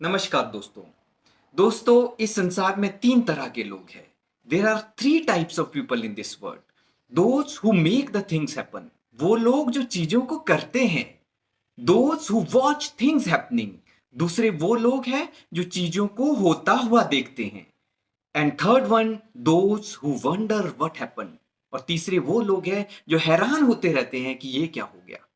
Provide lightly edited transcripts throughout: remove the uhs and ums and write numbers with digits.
नमस्कार दोस्तों। इस संसार में तीन तरह के लोग हैं। There are three types of people in this world. Those who make the things happen, वो लोग जो चीजों को करते हैं। Those who watch things happening, दूसरे वो लोग हैं जो चीजों को होता हुआ देखते हैं। And third one, those who wonder what happen, और तीसरे वो लोग हैं जो हैरान होते रहते हैं कि ये क्या हो गया।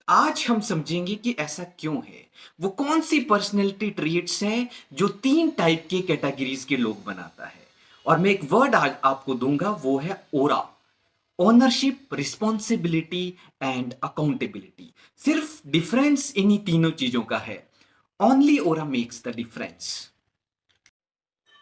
आज हम समझेंगे कि ऐसा क्यों है, वो कौन सी पर्सनैलिटी ट्रेट्स हैं जो तीन टाइप के कैटेगरीज के लोग बनाता है। और मैं एक वर्ड आज आपको दूंगा, वो है ORA. Ownership, responsibility and accountability. सिर्फ डिफरेंस इन्हीं तीनों चीजों का है। Only ORA makes the difference.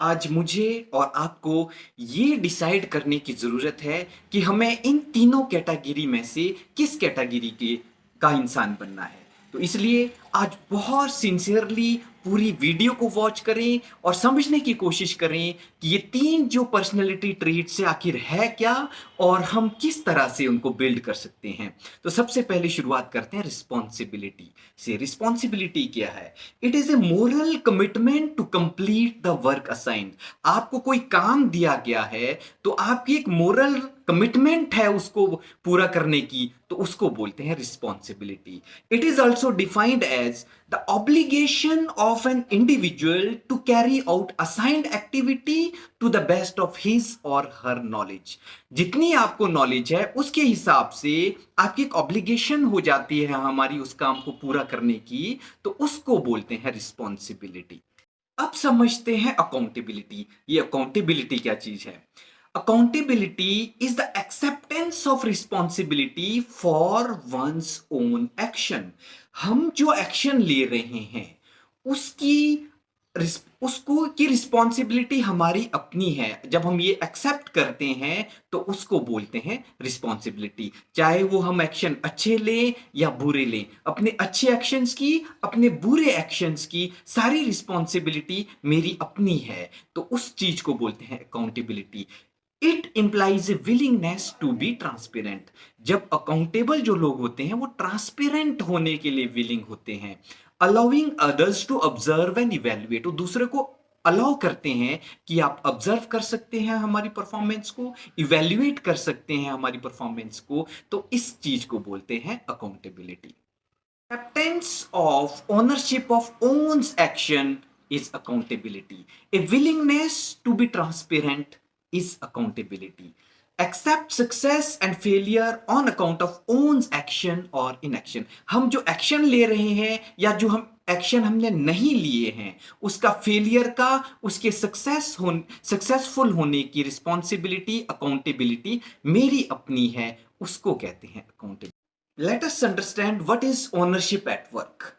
आज मुझे और आपको ये डिसाइड करने की जरूरत है कि हमें इन तीनों कैटेगरी में से किस कैटेगरी के का इंसान बनना है। तो इसलिए आज बहुत सिंसियरली पूरी वीडियो को वॉच करें और समझने की कोशिश करें कि ये तीन जो पर्सनैलिटी ट्रेट्स से आखिर है क्या, और हम किस तरह से उनको बिल्ड कर सकते हैं। तो सबसे पहले शुरुआत करते हैं रिस्पॉन्सिबिलिटी से। रिस्पॉन्सिबिलिटी क्या है? It is a moral commitment to complete the work assigned. आपको कोई काम दिया गया है तो आपकी एक मोरल कमिटमेंट है उसको पूरा करने की, तो उसको बोलते हैं responsibility. It is also defined as the obligation of an individual to carry out assigned activity to the best of his or her knowledge. जितनी आपको नॉलेज है उसके हिसाब से आपकी एक ऑब्लिगेशन हो जाती है हमारी उस काम को पूरा करने की, तो उसको बोलते हैं रिस्पॉन्सिबिलिटी। अब समझते हैं अकाउंटेबिलिटी। ये अकाउंटेबिलिटी क्या चीज है? Accountability is the acceptance of responsibility for one's own action. हम जो एक्शन ले रहे हैं उसकी उसको की रिस्पॉन्सिबिलिटी हमारी अपनी है। जब हम ये एक्सेप्ट करते हैं तो उसको बोलते हैं रिस्पॉन्सिबिलिटी। चाहे वो हम एक्शन अच्छे लें या बुरे लें, अपने अच्छे एक्शंस की, अपने बुरे एक्शंस की सारी रिस्पॉन्सिबिलिटी मेरी अपनी है, तो उस चीज को बोलते हैं accountability. It implies a willingness to be transparent. जब अकाउंटेबल जो लोग होते हैं वो ट्रांसपेरेंट होने के लिए विलिंग होते हैं। Allowing others to observe and evaluate, वो दूसरे को अलाउ करते हैं कि आप ऑब्जर्व कर सकते हैं हमारी परफॉर्मेंस को, इवेल्युएट कर सकते हैं हमारी परफॉर्मेंस को, तो इस चीज को बोलते हैं accountability. Acceptance of ownership of one's action is accountability. A willingness to be transparent is accountability. Accept success and failure on account of one's action or inaction. हम जो एक्शन ले रहे हैं या जो हम एक्शन हमने नहीं लिए हैं उसका फेलियर का, उसके सक्सेसफुल होने की रिस्पॉन्सिबिलिटी, अकाउंटेबिलिटी मेरी अपनी है, उसको कहते हैं accountability. Let us understand what is ownership at work.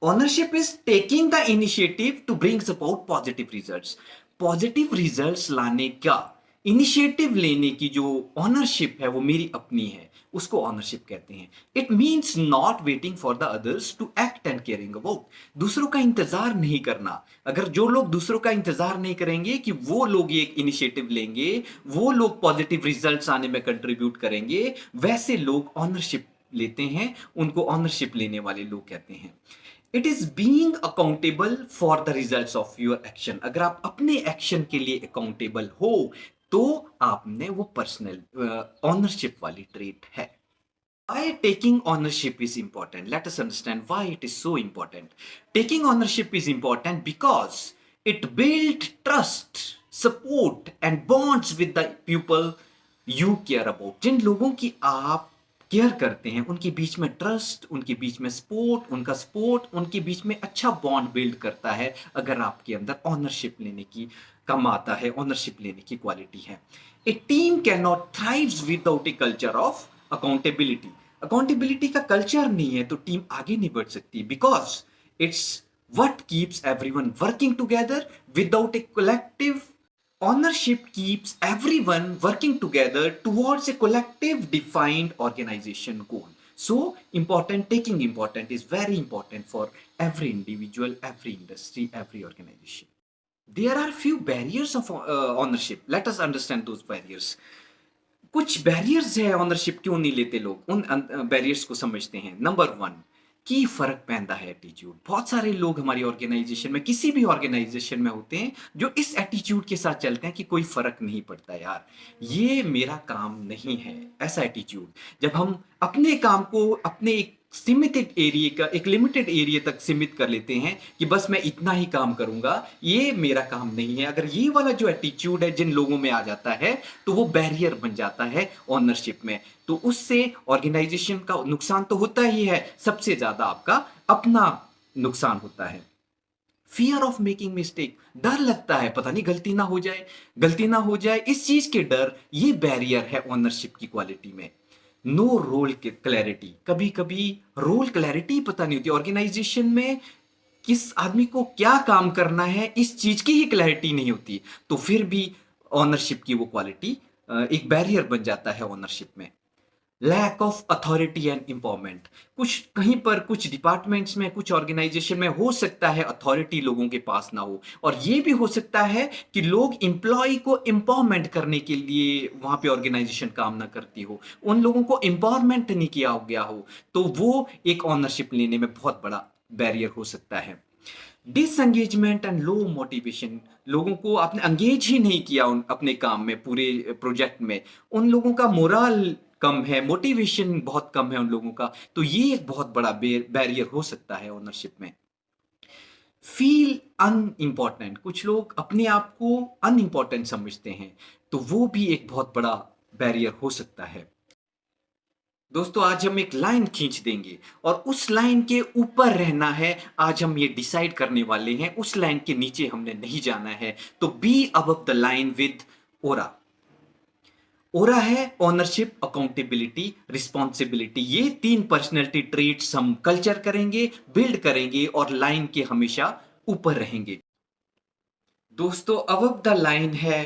Ownership is taking the initiative to bring about positive results. Positive results लाने का इनिशिएटिव लेने की जो ऑनरशिप है वो मेरी अपनी है, उसको ऑनरशिप कहते हैं। It means not waiting for the others to act and caring about. दूसरों का इंतजार नहीं करना। अगर जो लोग दूसरों का इंतजार नहीं करेंगे कि वो लोग एक इनिशिएटिव लेंगे, वो लोग पॉजिटिव रिजल्ट्स आने में कंट्रीब्यूट करेंगे, वैसे लोग ऑनरशिप लेते हैं, उनको ऑनरशिप लेने वाले लोग कहते हैं। It is being accountable for the results of your action. अगर आप अपने एक्शन के लिए अकाउंटेबल हो तो आपने वो पर्सनल ऑनरशिप वाली ट्रेट है। Why taking ownership is important? Let us understand why it is so important. Taking ownership is important because it builds trust, support and bonds with the people you care about. जिन लोगों की आप care करते हैं उनके बीच में trust, उनके बीच में support, उनका सपोर्ट उनके बीच में अच्छा बॉन्ड बिल्ड करता है अगर आपके अंदर ऑनरशिप लेने की कम आता है, ऑनरशिप लेने की क्वालिटी है। A team can not thrives without a culture of accountability. Accountability का कल्चर नहीं है तो टीम आगे नहीं बढ़ सकती, because it's what keeps everyone working together. Without a collective ownership keeps everyone working together towards a collective defined organization goal. So important, taking important is very important for every individual, every industry, every organization. There are few barriers of ownership. Let us understand those barriers. कुछ barriers है ownership क्यों नहीं लेते लोग, उन barriers को समझते हैं। नंबर वन, की फर्क पैदा है एटीट्यूड। बहुत सारे लोग हमारी ऑर्गेनाइजेशन में, किसी भी ऑर्गेनाइजेशन में होते हैं जो इस एटीट्यूड के साथ चलते हैं कि कोई फर्क नहीं पड़ता यार, ये मेरा काम नहीं है, ऐसा एटीट्यूड। जब हम अपने काम को अपने एक सीमित एरिया का, एक लिमिटेड एरिया तक सीमित कर लेते हैं कि बस मैं इतना ही काम करूंगा, ये मेरा काम नहीं है, अगर ये वाला जो एटीट्यूड है जिन लोगों में आ जाता है तो वो बैरियर बन जाता है ओनरशिप में। तो उससे ऑर्गेनाइजेशन का नुकसान तो होता ही है, सबसे ज्यादा आपका अपना नुकसान होता है। फियर ऑफ मेकिंग मिस्टेक, डर लगता है पता नहीं गलती ना हो जाए, गलती ना हो जाए, इस चीज के डर, ये बैरियर है ओनरशिप की क्वालिटी में। नो रोल क्लैरिटी, कभी कभी रोल क्लैरिटी पता नहीं होती ऑर्गेनाइजेशन में, किस आदमी को क्या काम करना है इस चीज की ही क्लैरिटी नहीं होती, तो फिर भी ऑनरशिप की वो क्वालिटी एक बैरियर बन जाता है ओनरशिप में। Lack of authority and empowerment, कुछ कहीं पर, कुछ डिपार्टमेंट्स में, कुछ ऑर्गेनाइजेशन में हो सकता है अथॉरिटी लोगों के पास ना हो, और ये भी हो सकता है कि लोग एम्प्लॉय को एम्पावरमेंट करने के लिए वहां पे ऑर्गेनाइजेशन काम ना करती हो, उन लोगों को एम्पावरमेंट नहीं किया गया हो, तो वो एक ऑनरशिप लेने में बहुत बड़ा बैरियर हो सकता है। डिसएंगेजमेंट एंड लो मोटिवेशन, लोगों को आपने एंगेज ही नहीं किया अपने काम में, पूरे प्रोजेक्ट में, उन लोगों का मोरल कम है, मोटिवेशन बहुत कम है उन लोगों का, तो ये एक बहुत बड़ा बैरियर हो सकता है ओनरशिप में। फील अनइम्पॉर्टेंट, कुछ लोग अपने आप को अनइम्पॉर्टेंट समझते हैं, तो वो भी एक बहुत बड़ा बैरियर हो सकता है। दोस्तों आज हम एक लाइन खींच देंगे और उस लाइन के ऊपर रहना है, आज हम ये डिसाइड करने वाले हैं, उस लाइन के नीचे हमने नहीं जाना है। तो be above the line with ORA. ORA है ओनरशिप, अकाउंटेबिलिटी, रिस्पॉन्सिबिलिटी, ये तीन पर्सनैलिटी ट्रेट्स हम कल्चर करेंगे, बिल्ड करेंगे और लाइन के हमेशा ऊपर रहेंगे। दोस्तों अबव द लाइन है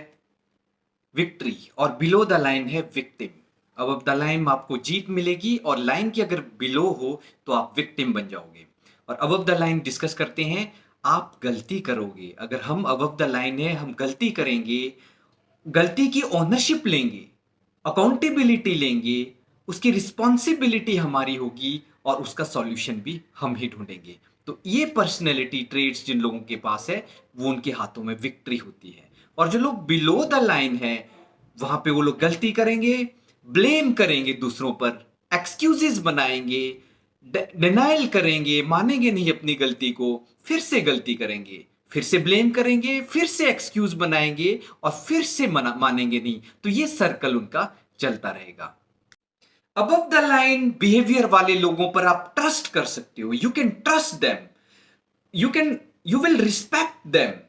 विक्ट्री और बिलो द लाइन है विक्टिम। अबव द लाइन आपको जीत मिलेगी और लाइन की अगर बिलो हो तो आप विक्टिम बन जाओगे। और अबव द लाइन डिस्कस करते हैं, आप गलती करोगे, अगर हम अबव द लाइन है, हम गलती करेंगे, गलती की ओनरशिप लेंगे, अकाउंटेबिलिटी लेंगे, उसकी रिस्पॉन्सिबिलिटी हमारी होगी और उसका सॉल्यूशन भी हम ही ढूंढेंगे। तो ये पर्सनैलिटी ट्रेड्स जिन लोगों के पास है वो उनके हाथों में विक्ट्री होती है। और जो लोग बिलो द लाइन है वहां पे वो लोग गलती करेंगे, ब्लेम करेंगे दूसरों पर, एक्सक्यूजेस बनाएंगे, डिनाइल करेंगे, मानेंगे नहीं अपनी गलती को, फिर से गलती करेंगे, फिर से ब्लेम करेंगे, फिर से एक्सक्यूज बनाएंगे और फिर से मानेंगे नहीं, तो ये सर्कल उनका चलता रहेगा। अबव द लाइन बिहेवियर वाले लोगों पर आप ट्रस्ट कर सकते हो, you can trust them, you will respect them,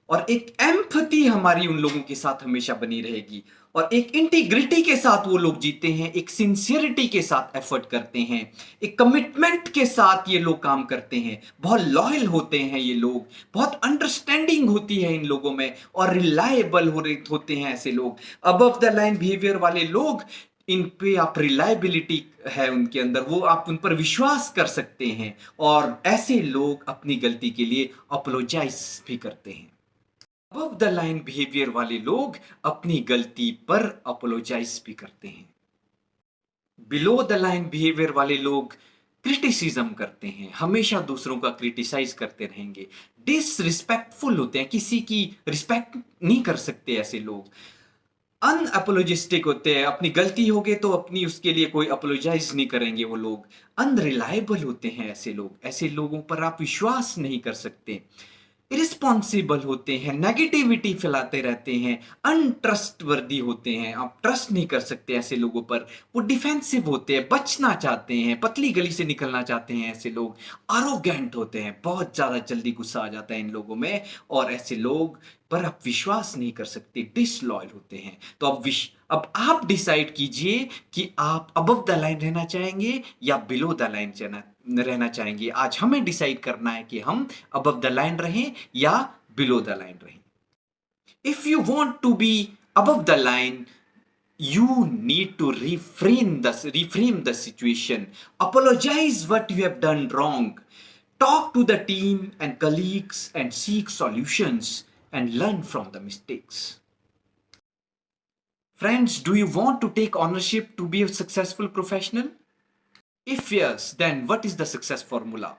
और एक एम्पैथी हमारी उन लोगों के साथ हमेशा बनी रहेगी, और एक इंटीग्रिटी के साथ वो लोग जीते हैं, एक सिंसियरिटी के साथ एफर्ट करते हैं, एक कमिटमेंट के साथ ये लोग काम करते हैं, बहुत लॉयल होते हैं ये लोग, बहुत अंडरस्टैंडिंग होती है इन लोगों में, और रिलायबल होते हैं ऐसे लोग। अबव द लाइन बिहेवियर वाले लोग, इन पे आप रिलायबिलिटी है उनके अंदर, वो आप उन पर विश्वास कर सकते हैं, और ऐसे लोग अपनी गलती के लिए अपोलोजाइज भी करते हैं। अबव द लाइन बिहेवियर वाले लोग अपनी गलती पर अपोलोजाइज भी करते हैं। बिलो द लाइन बिहेवियर वाले लोग क्रिटिसिज्म करते हैं, हमेशा दूसरों का क्रिटिसाइज करते रहेंगे, डिसरिस्पेक्टफुल होते हैं, किसी की रिस्पेक्ट नहीं कर सकते ऐसे लोग, अनअपोलोजिस्टिक होते हैं, अपनी गलती होगी तो अपनी उसके लिए कोई अपोलोजाइज नहीं करेंगे वो लोग, अनरिलायबल होते हैं ऐसे लोग, ऐसे लोगों पर आप विश्वास नहीं कर सकते, इरिस्पॉन्सिबल होते हैं, नेगेटिविटी फैलाते रहते हैं, अनट्रस्टवर्दी होते हैं, आप ट्रस्ट नहीं कर सकते ऐसे लोगों पर, वो डिफेंसिव होते हैं, बचना चाहते हैं, पतली गली से निकलना चाहते हैं ऐसे लोग, आरोगेंट होते हैं, बहुत ज्यादा जल्दी गुस्सा आ जाता है इन लोगों में, और ऐसे लोग पर आप विश्वास नहीं कर सकते, डिसलॉयल होते हैं। तो अब आप डिसाइड कीजिए कि आप अबव द लाइन रहना चाहेंगे या बिलो द लाइन रहना चाहेंगे। आज हमें डिसाइड करना है कि हम अबव द लाइन रहें या बिलो द लाइन रहें। If you want to be above the line, you need to reframe the situation, apologize what you have done wrong, talk to the team and colleagues and seek solutions and learn from the mistakes. Friends, do you want to take ownership to be a successful professional? If yes, then what is the success formula?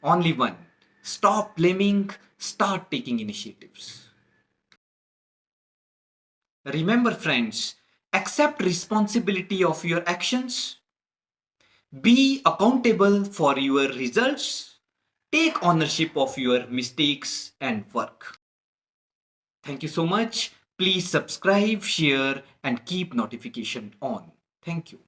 Only one. Stop blaming, start taking initiatives. Remember, friends, accept responsibility of your actions. Be accountable for your results. Take ownership of your mistakes and work. Thank you so much. Please subscribe, share, and keep notification on. Thank you.